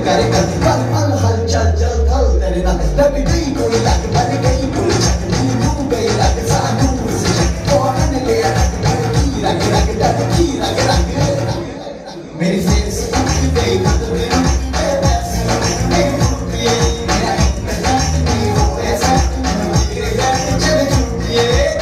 करे कर पल पल हलचल चल थल तेरे ना रवि गई कोई लग बन गई कोई छक डूब गई लग सा दूर से कौन ले रख की रग रग डग की रग रग मेरी फेस उठ गई तो मेरी बस मेरी टूट गई मेरा इंतजार नहीं हो ऐसा तेरे घर चल छूट गए